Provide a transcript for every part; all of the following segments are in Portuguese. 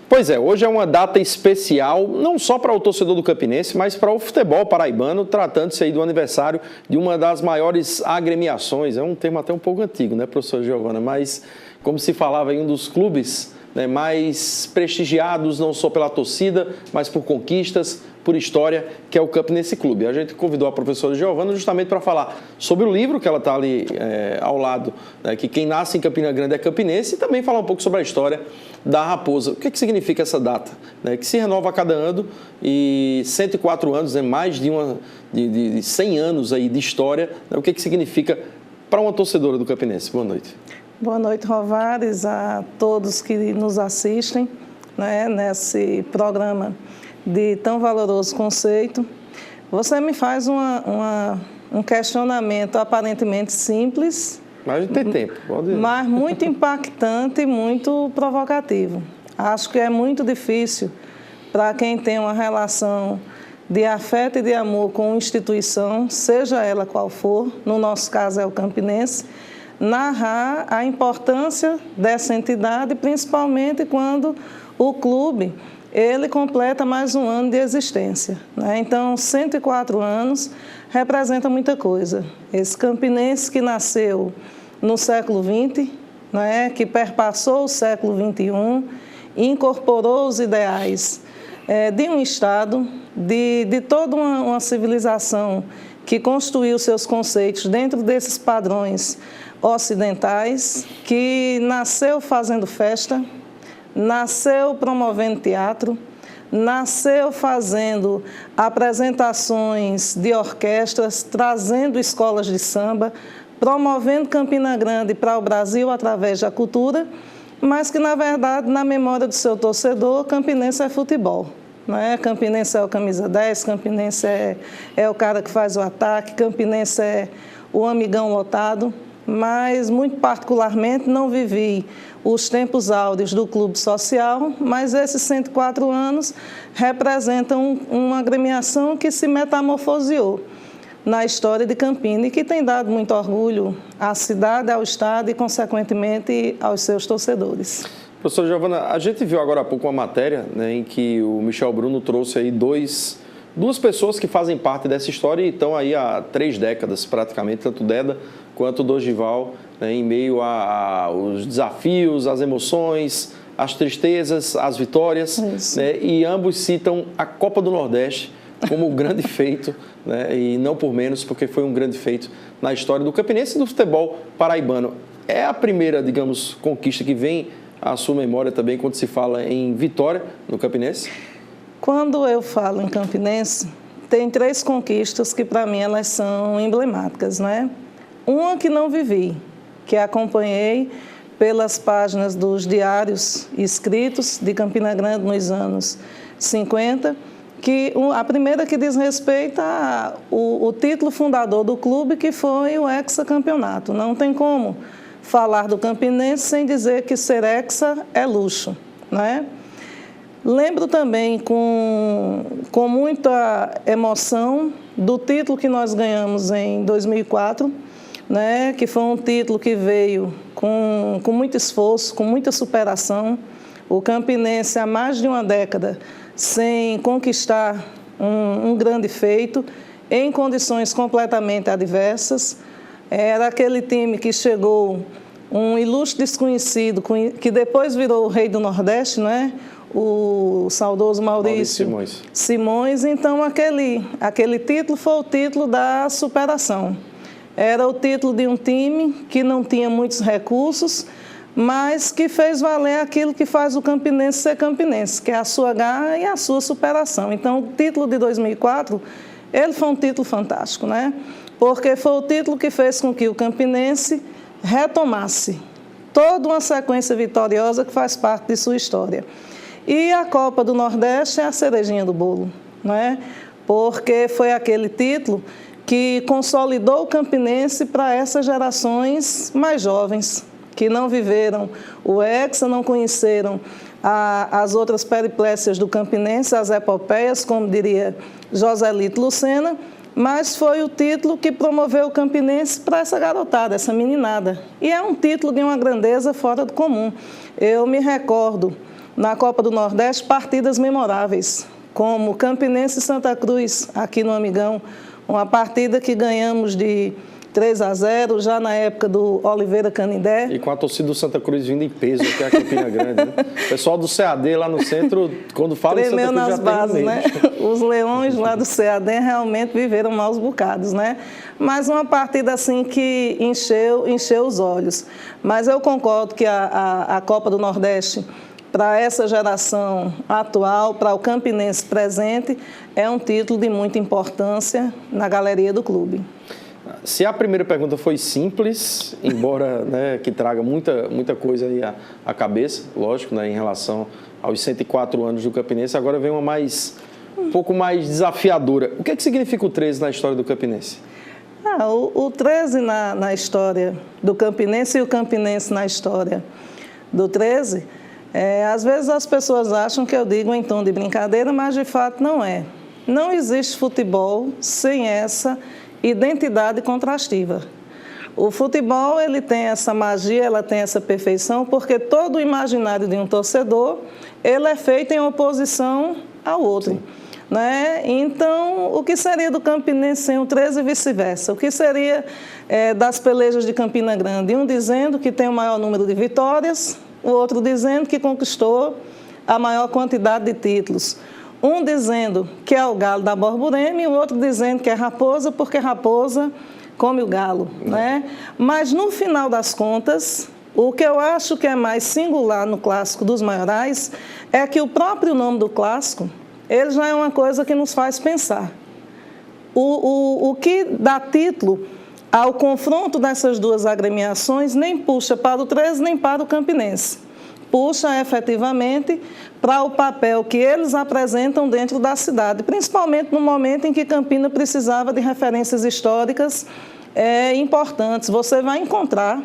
Pois é, hoje é uma data especial, não só para o torcedor do Campinense, mas para o futebol paraibano, tratando-se aí do aniversário de uma das maiores agremiações. É um termo até um pouco antigo, né, professor Giovana? Mas, como se falava em um dos clubes, né, mais prestigiados, não só pela torcida, mas por conquistas, por história, que é o Campinense Clube. A gente convidou a professora Giovana justamente para falar sobre o livro, que ela está ali ao lado, né, que quem nasce em Campina Grande é campinense, e também falar um pouco sobre a história da Raposa. O que significa essa data? Né, que se renova a cada ano, e 104 anos, né, mais de 100 anos aí de história. Né, o que significa para uma torcedora do Campinense? Boa noite. Boa noite, Rovares, a todos que nos assistem, né, nesse programa de tão valoroso conceito. Você me faz um questionamento aparentemente simples, mas não tem tempo, pode ir. Mas muito impactante e muito provocativo. Acho que é muito difícil para quem tem uma relação de afeto e de amor com uma instituição, seja ela qual for, no nosso caso é o Campinense, narrar a importância dessa entidade, principalmente quando o clube ele completa mais um ano de existência, né? Então, 104 anos representa muita coisa. Esse Campinense que nasceu no século XX, né, que perpassou o século XXI, incorporou os ideais de um Estado, de toda uma civilização que construiu seus conceitos dentro desses padrões ocidentais, que nasceu fazendo festa, nasceu promovendo teatro, nasceu fazendo apresentações de orquestras, trazendo escolas de samba, promovendo Campina Grande para o Brasil através da cultura, mas que, na verdade, na memória do seu torcedor, Campinense é futebol. Né? Campinense é o camisa 10, Campinense é o cara que faz o ataque, Campinense é o amigão lotado, mas, muito particularmente, não vivi os tempos áureos do clube social, mas esses 104 anos representam uma agremiação que se metamorfoseou na história de Campina e que tem dado muito orgulho à cidade, ao Estado e, consequentemente, aos seus torcedores. Professora Giovana, a gente viu agora há pouco uma matéria, né, em que o Michel Bruno trouxe aí duas pessoas que fazem parte dessa história e estão aí há 3 décadas praticamente, tanto o Deda quanto o Dorival, né, em meio aos desafios, às emoções, às tristezas, às vitórias, né, e ambos citam a Copa do Nordeste como um grande feito, né, e não por menos, porque foi um grande feito na história do Campinense e do futebol paraibano. É a primeira, digamos, conquista que vem à sua memória também quando se fala em vitória no Campinense? Quando eu falo em Campinense, tem 3 conquistas que, para mim, elas são emblemáticas, né? Uma que não vivi, que acompanhei pelas páginas dos diários escritos de Campina Grande nos anos 50, que a primeira que diz respeito ao título fundador do clube, que foi o hexacampeonato. Não tem como falar do Campinense sem dizer que ser hexa é luxo, né? Lembro também com muita emoção do título que nós ganhamos em 2004, né, que foi um título que veio com muito esforço, com muita superação. O Campinense há mais de uma década sem conquistar um grande feito, em condições completamente adversas. Era aquele time que chegou, um ilustre desconhecido, que depois virou o rei do Nordeste, né? O saudoso Maurício Simões. Então, aquele título foi o título da superação. Era o título de um time que não tinha muitos recursos, mas que fez valer aquilo que faz o Campinense ser Campinense, que é a sua garra e a sua superação. Então, o título de 2004, ele foi um título fantástico, né? Porque foi o título que fez com que o Campinense retomasse toda uma sequência vitoriosa que faz parte de sua história. E a Copa do Nordeste é a cerejinha do bolo, não é? Porque foi aquele título que consolidou o Campinense para essas gerações mais jovens, que não viveram o hexa, não conheceram as outras periplécias do Campinense, as epopeias, como diria Joselito Lucena, mas foi o título que promoveu o Campinense para essa garotada, essa meninada. E é um título de uma grandeza fora do comum. Eu me recordo na Copa do Nordeste partidas memoráveis, como Campinense e Santa Cruz, aqui no Amigão, uma partida que ganhamos de 3-0, já na época do Oliveira Canindé. E com a torcida do Santa Cruz vindo em peso aqui a Campina Grande, né? O pessoal do CAD lá no centro, quando fala em Santa Cruz, nas já bases, tem né? Os leões lá do CAD realmente viveram maus bocados, né? Mas uma partida assim que encheu os olhos. Mas eu concordo que a Copa do Nordeste, para essa geração atual, para o campinense presente, é um título de muita importância na galeria do clube. Se a primeira pergunta foi simples, embora, né, que traga muita coisa aí à cabeça, lógico, né, em relação aos 104 anos do Campinense, agora vem uma um pouco mais desafiadora. O que significa o 13 na história do Campinense? O 13 na história do Campinense e o Campinense na história do 13, às vezes as pessoas acham que eu digo em tom de brincadeira, mas de fato não é. Não existe futebol sem essa identidade contrastiva. O futebol, ele tem essa magia, ela tem essa perfeição, porque todo o imaginário de um torcedor, ele é feito em oposição ao outro. Né? Então, o que seria do Campinense sem o 13 e vice-versa? O que seria das pelejas de Campina Grande? Um dizendo que tem o maior número de vitórias, o outro dizendo que conquistou a maior quantidade de títulos. Um dizendo que é o galo da Borborema e o outro dizendo que é raposa, porque raposa come o galo. Né? Mas, no final das contas, o que eu acho que é mais singular no Clássico dos Maiorais é que o próprio nome do clássico, ele já é uma coisa que nos faz pensar. O que dá título ao confronto dessas duas agremiações nem puxa para o 13 nem para o Campinense. Puxa efetivamente para o papel que eles apresentam dentro da cidade, principalmente no momento em que Campina precisava de referências históricas importantes. Você vai encontrar,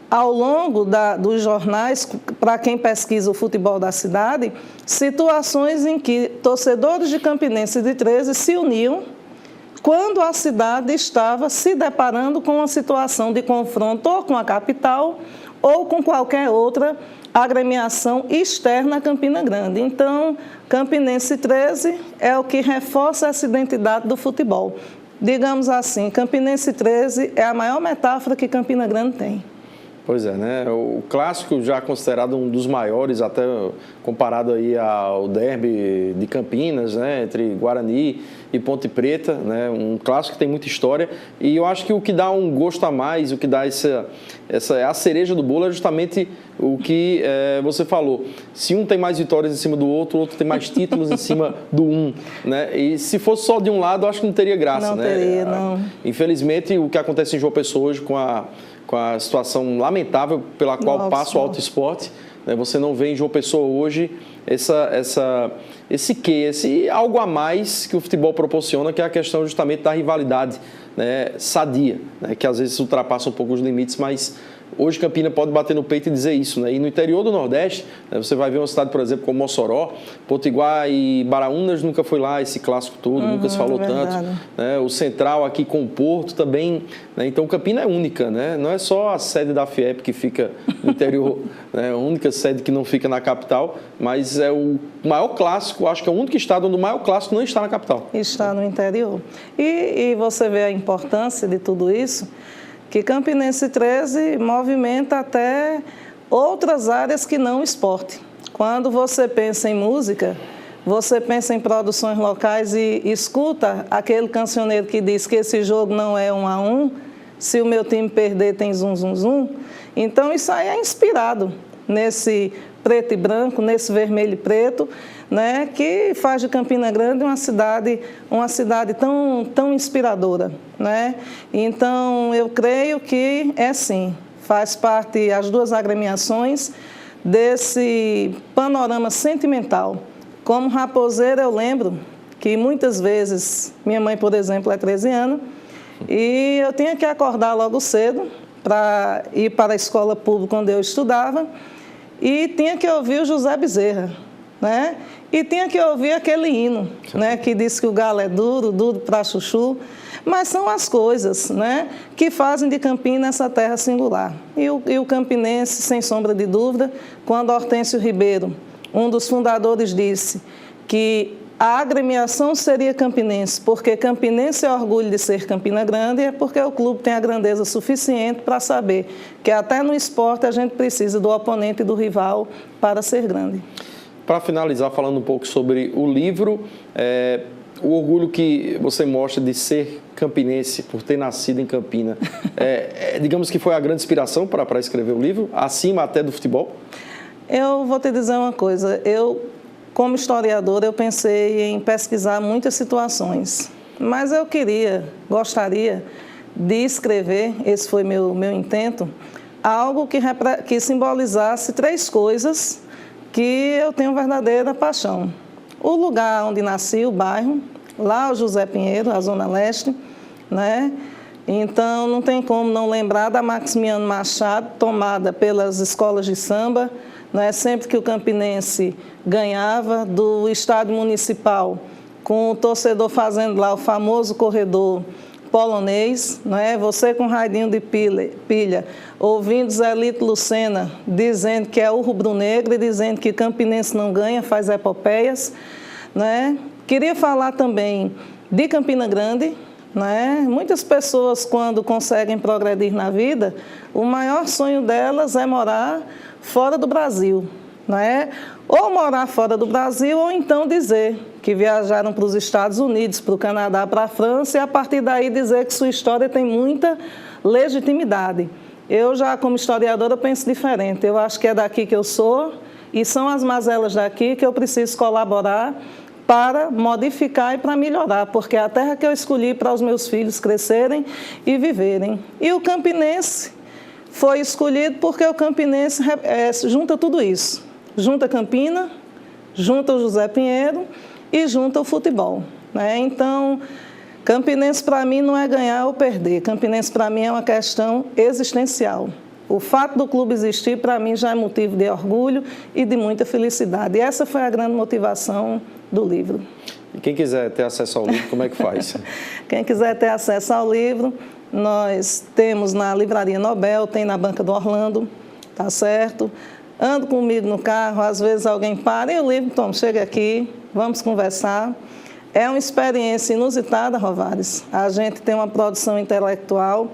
ao longo dos jornais, para quem pesquisa o futebol da cidade, situações em que torcedores de Campinense e de 13 se uniam quando a cidade estava se deparando com uma situação de confronto ou com a capital ou com qualquer outra agremiação externa a Campina Grande. Então, Campinense 13 é o que reforça essa identidade do futebol. Digamos assim, Campinense 13 é a maior metáfora que Campina Grande tem. Pois é, né? O clássico já considerado um dos maiores, até comparado aí ao derby de Campinas, né? Entre Guarani e Ponte Preta, né? Um clássico que tem muita história. E eu acho que o que dá um gosto a mais, o que dá a cereja do bolo é justamente o que você falou. Se um tem mais vitórias em cima do outro, o outro tem mais títulos em cima do um, né? E se fosse só de um lado, eu acho que não teria graça, não né? Teria, não. Infelizmente, o que acontece em João Pessoa hoje com a situação lamentável pela qual passa o Alto Esporte, né? Você não vê em João Pessoa hoje esse algo a mais que o futebol proporciona, que é a questão justamente da rivalidade, né, sadia, né, que às vezes ultrapassa um pouco os limites, mas hoje Campina pode bater no peito e dizer isso, né? E no interior do Nordeste, né, você vai ver uma cidade, por exemplo, como Mossoró, Potiguar e Baraúnas nunca foi lá esse clássico todo, nunca se falou tanto. Né? O Central aqui com o Porto também. Né? Então Campina é única, né? Não é só a sede da FIEP que fica no interior, né? A única sede que não fica na capital, mas é o maior clássico, acho que é o único estado onde o maior clássico não está na capital. Está no interior. E você vê a importância de tudo isso, que Campinense 13 movimenta até outras áreas que não o esporte. Quando você pensa em música, você pensa em produções locais e escuta aquele cancioneiro que diz que esse jogo não é 1-1, se o meu time perder tem zum, zum, zum. Então isso aí é inspirado nesse preto e branco, nesse vermelho e preto, né, que faz de Campina Grande uma cidade tão inspiradora, né? Então, eu creio que sim, faz parte, as duas agremiações, desse panorama sentimental. Como raposeira, eu lembro que muitas vezes, minha mãe, por exemplo, é 13 e eu tinha que acordar logo cedo para ir para a escola pública onde eu estudava, e tinha que ouvir o José Bezerra, né? E tinha que ouvir aquele hino, né, que diz que o galo é duro, duro para chuchu. Mas são as coisas, né, que fazem de Campina essa terra singular. E o campinense, sem sombra de dúvida, quando Hortêncio Ribeiro um dos fundadores disse que a agremiação seria Campinense, porque Campinense é orgulho de ser Campina Grande, e é porque o clube tem a grandeza suficiente para saber que até no esporte a gente precisa do oponente e do rival para ser grande. Para finalizar, falando um pouco sobre o livro, o orgulho que você mostra de ser campinense, por ter nascido em Campina, digamos que foi a grande inspiração para escrever o livro, acima até do futebol? Eu vou te dizer uma coisa, como historiadora, eu pensei em pesquisar muitas situações, mas eu gostaria de escrever, esse foi meu intento, algo que simbolizasse 3 coisas que eu tenho verdadeira paixão. O lugar onde nasci, o bairro, lá o José Pinheiro, a Zona Leste, né? Então não tem como não lembrar da Maximiano Machado, tomada pelas escolas de samba, né? Sempre que o Campinense ganhava, do estádio municipal, com o torcedor fazendo lá o famoso corredor polonês, né? Você com radinho de pilha, ouvindo Zé Lito Lucena dizendo que é o rubro-negro e dizendo que Campinense não ganha, faz epopeias, né? Queria falar também de Campina Grande, né? Muitas pessoas, quando conseguem progredir na vida, o maior sonho delas é morar fora do Brasil, né? Ou morar fora do Brasil, ou então dizer que viajaram para os Estados Unidos, para o Canadá, para a França, e a partir daí dizer que sua história tem muita legitimidade. Eu já, como historiadora, penso diferente. Eu acho que é daqui que eu sou e são as mazelas daqui que eu preciso colaborar para modificar e para melhorar, porque é a terra que eu escolhi para os meus filhos crescerem e viverem. E o Campinense foi escolhido porque o Campinense junta tudo isso. Junta Campina, junta o José Pinheiro e junta o futebol, né? Então, Campinense para mim não é ganhar ou perder. Campinense para mim é uma questão existencial. O fato do clube existir para mim já é motivo de orgulho e de muita felicidade. E essa foi a grande motivação do livro. E quem quiser ter acesso ao livro, como é que faz? Quem quiser ter acesso ao livro, nós temos na Livraria Nobel, tem na Banca do Orlando, tá certo? Ando comigo no carro, às vezes alguém para, e o livro, Tom, chega aqui, vamos conversar. É uma experiência inusitada, Rovares. A gente tem uma produção intelectual.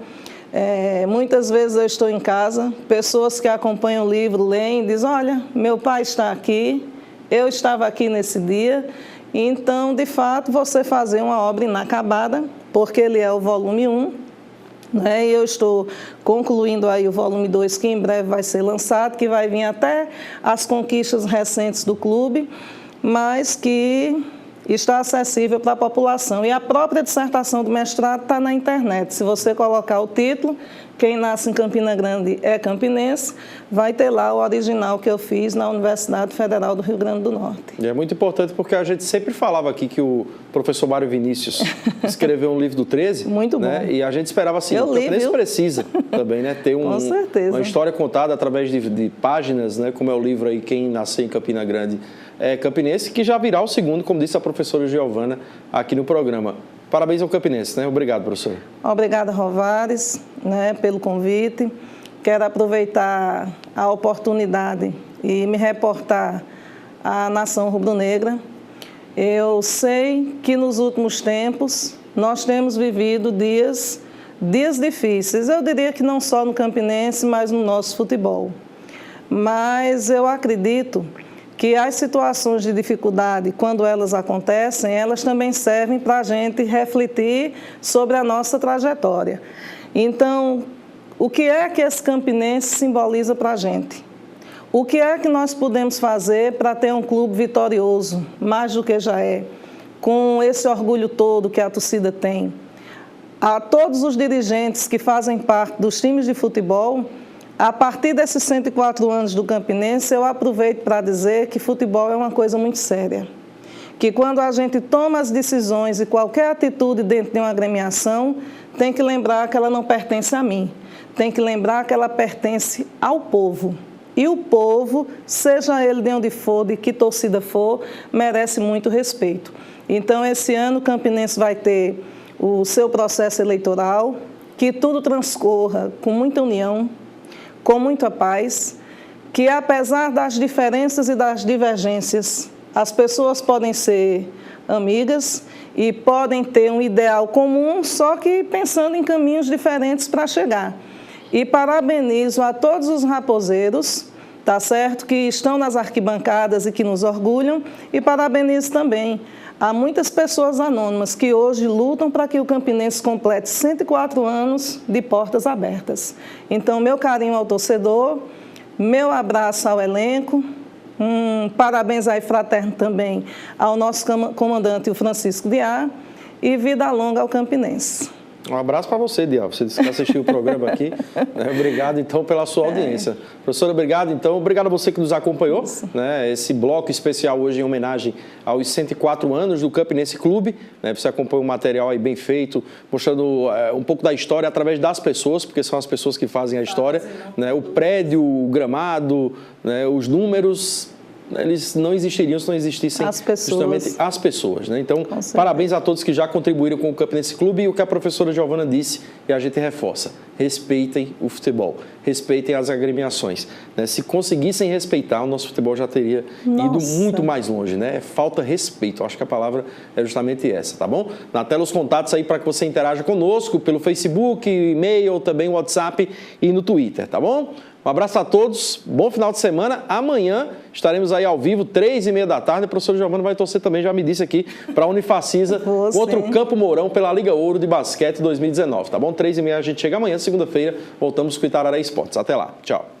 Muitas vezes eu estou em casa, pessoas que acompanham o livro leem e dizem, olha, meu pai está aqui, eu estava aqui nesse dia. Então, de fato, você fazer uma obra inacabada, porque ele é o volume 1, né? E eu estou concluindo aí o volume 2, que em breve vai ser lançado, que vai vir até as conquistas recentes do clube, mas que está acessível para a população. E a própria dissertação do mestrado está na internet. Se você colocar o título, quem nasce em Campina Grande é campinense, vai ter lá o original que eu fiz na Universidade Federal do Rio Grande do Norte. E é muito importante porque a gente sempre falava aqui que o professor Mário Vinícius escreveu um livro do 13. Muito bom. Né? E a gente esperava assim, o Campinense precisa também, né? Ter Com certeza. Uma história contada através de páginas, né? Como é o livro aí, Quem Nasceu em Campina Grande é Campinense, que já virá o segundo, como disse a professora Giovana aqui no programa. Parabéns ao Campinense, né? Obrigado, professor. Obrigada, Rovares, né, pelo convite. Quero aproveitar a oportunidade e me reportar à nação rubro-negra. Eu sei que nos últimos tempos nós temos vivido dias difíceis. Eu diria que não só no Campinense, mas no nosso futebol. Mas eu acredito que as situações de dificuldade, quando elas acontecem, elas também servem para a gente refletir sobre a nossa trajetória. Então, o que é que esse Campinense simboliza para a gente? O que é que nós podemos fazer para ter um clube vitorioso, mais do que já é, com esse orgulho todo que a torcida tem? A todos os dirigentes que fazem parte dos times de futebol, a partir desses 104 anos do Campinense, eu aproveito para dizer que futebol é uma coisa muito séria. Que quando a gente toma as decisões e qualquer atitude dentro de uma agremiação, tem que lembrar que ela não pertence a mim. Tem que lembrar que ela pertence ao povo. E o povo, seja ele de onde for, de que torcida for, merece muito respeito. Então, esse ano o Campinense vai ter o seu processo eleitoral, que tudo transcorra com muita união, com muita paz, que apesar das diferenças e das divergências, as pessoas podem ser amigas e podem ter um ideal comum, só que pensando em caminhos diferentes para chegar. E parabenizo a todos os raposeiros, tá certo, que estão nas arquibancadas e que nos orgulham, e parabenizo também a muitas pessoas anônimas que hoje lutam para que o Campinense complete 104 anos de portas abertas. Então, meu carinho ao torcedor, meu abraço ao elenco, parabéns aí fraterno também ao nosso comandante, o Francisco Diá, e vida longa ao Campinense. Um abraço para você, Diá. Você disse que assistiu o programa aqui. Obrigado, então, pela sua audiência. Professora, obrigado, então. Obrigado a você que nos acompanhou. Esse bloco especial hoje em homenagem aos 104 anos do Campinense Clube. Você acompanhou um material aí bem feito, mostrando um pouco da história através das pessoas, porque são as pessoas que fazem a história. O prédio, o gramado, os números, eles não existiriam se não existissem justamente as pessoas. Então, parabéns a todos que já contribuíram com o Campinense Clube, e o que a professora Giovana disse, e a gente reforça: respeitem o futebol, respeitem as agremiações. Se conseguissem respeitar, o nosso futebol já teria ido muito mais longe. Falta respeito, acho que a palavra é justamente essa, tá bom? Na tela os contatos aí para que você interaja conosco pelo Facebook, e-mail, também WhatsApp e no Twitter, tá bom? Um abraço a todos, bom final de semana. Amanhã estaremos aí ao vivo, 3h30 da tarde. A professora Giovana vai torcer também, já me disse aqui, para a Unifacisa contra o Campo Mourão pela Liga Ouro de Basquete 2019, tá bom? 3h30 a gente chega amanhã, segunda-feira, voltamos com o Itararé Esportes. Até lá, tchau.